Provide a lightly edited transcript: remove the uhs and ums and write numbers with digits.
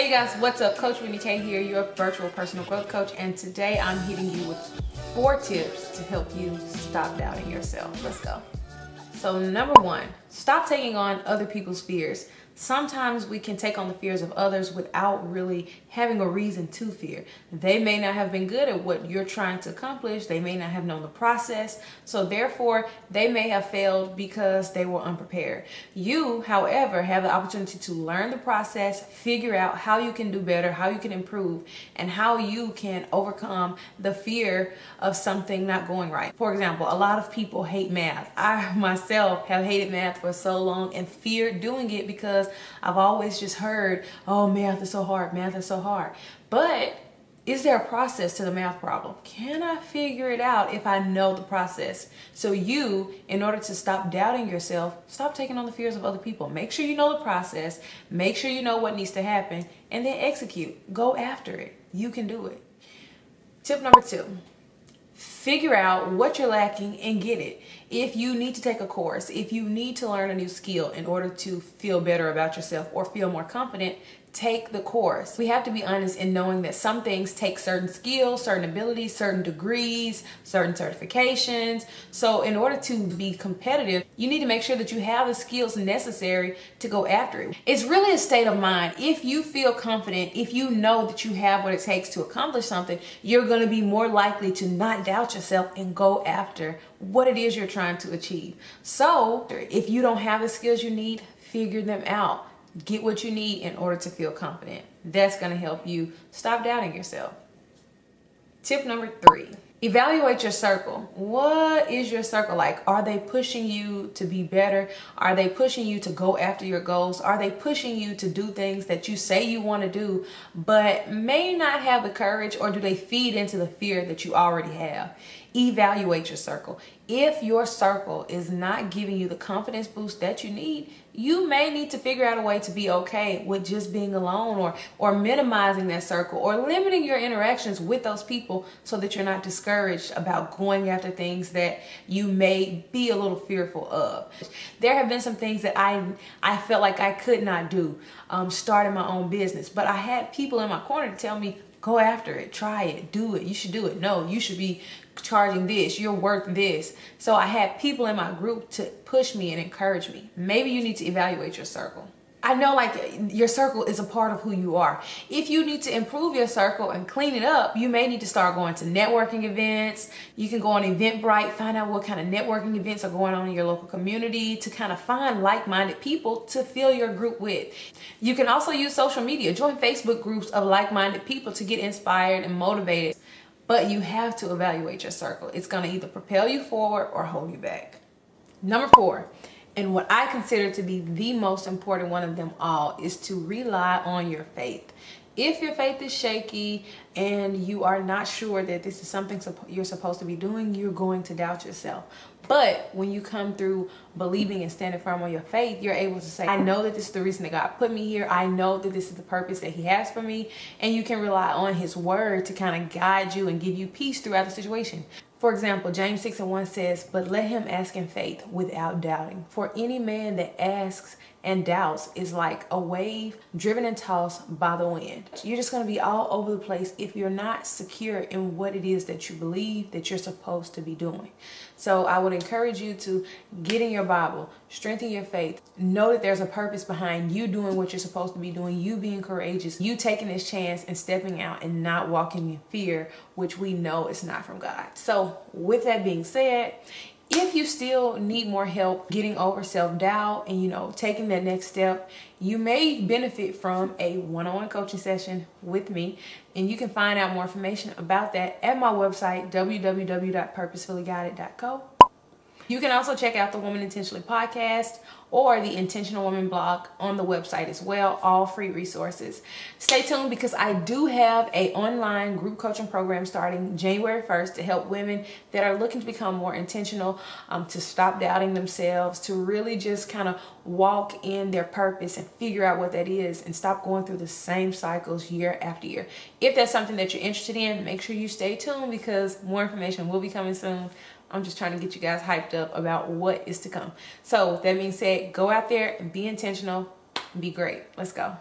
Hey you guys, what's up? Coach Whittney K here, your virtual personal growth coach, and today I'm hitting you with 4 tips to help you stop doubting yourself. Let's go. So number 1, stop taking on other people's fears. Sometimes we can take on the fears of others without really having a reason to fear. They may not have been good at what you're trying to accomplish. They may not have known the process. So therefore, they may have failed because they were unprepared. You, however, have the opportunity to learn the process, figure out how you can do better, how you can improve, and how you can overcome the fear of something not going right. For example, a lot of people hate math. I myself have hated math for so long and feared doing it because I've always just heard, oh, math is so hard, math is so hard. But is there a process to the math problem? Can I figure it out if I know the process? So you, in order to stop doubting yourself, stop taking on the fears of other people. Make sure you know the process, make sure you know what needs to happen, and then execute. Go after it. You can do it. Tip number 2. Figure out what you're lacking and get it. If you need to take a course, if you need to learn a new skill in order to feel better about yourself or feel more confident, take the course. We have to be honest in knowing that some things take certain skills, certain abilities, certain degrees, certain certifications. So in order to be competitive, you need to make sure that you have the skills necessary to go after it. It's really a state of mind. If you feel confident, if you know that you have what it takes to accomplish something, you're going to be more likely to not doubt yourself and go after what it is you're trying to achieve. So if you don't have the skills you need, figure them out. Get what you need in order to feel confident. That's going to help you stop doubting yourself. Tip number 3, evaluate your circle. What is your circle like? Are they pushing you to be better? Are they pushing you to go after your goals? Are they pushing you to do things that you say you want to do, but may not have the courage, or do they feed into the fear that you already have? Evaluate your circle. If your circle is not giving you the confidence boost that you need, you may need to figure out a way to be okay with just being alone, or minimizing that circle, or limiting your interactions with those people so that you're not discouraged about going after things that you may be a little fearful of. There have been some things that I felt like I could not do, starting my own business, but I had people in my corner to tell me, go after it, try it, do it, you should do it. No, you should be charging this, you're worth this. So I had people in my group to push me and encourage me. Maybe you need to evaluate your circle. I know your circle is a part of who you are. If you need to improve your circle and clean it up, you may need to start going to networking events. You can go on Eventbrite, find out what kind of networking events are going on in your local community to kind of find like-minded people to fill your group with. You can also use social media. Join Facebook groups of like-minded people to get inspired and motivated. But you have to evaluate your circle. It's going to either propel you forward or hold you back. Number 4. And what I consider to be the most important one of them all is to rely on your faith. If your faith is shaky and you are not sure that this is something you're supposed to be doing, you're going to doubt yourself. But when you come through believing and standing firm on your faith, you're able to say, I know that this is the reason that God put me here. I know that this is the purpose that He has for me. And you can rely on His word to kind of guide you and give you peace throughout the situation. For example, James 6:1 says, but let him ask in faith without doubting. For any man that asks and doubts is like a wave driven and tossed by the wind. You're just going to be all over the place if you're not secure in what it is that you believe that you're supposed to be doing. So I would encourage you to get in your Bible, strengthen your faith, know that there's a purpose behind you doing what you're supposed to be doing, you being courageous, you taking this chance and stepping out and not walking in fear, which we know is not from God. So with that being said, if you still need more help getting over self-doubt and, taking that next step, you may benefit from a one-on-one coaching session with me. And you can find out more information about that at my website, www.purposefullyguided.co. You can also check out the Woman Intentionally podcast or the Intentional Woman blog on the website as well, all free resources. Stay tuned because I do have an online group coaching program starting January 1st to help women that are looking to become more intentional, to stop doubting themselves, to really just kind of walk in their purpose and figure out what that is and stop going through the same cycles year after year. If that's something that you're interested in, make sure you stay tuned because more information will be coming soon. I'm just trying to get you guys hyped up about what is to come. So with that being said, go out there and be intentional, be great. Let's go.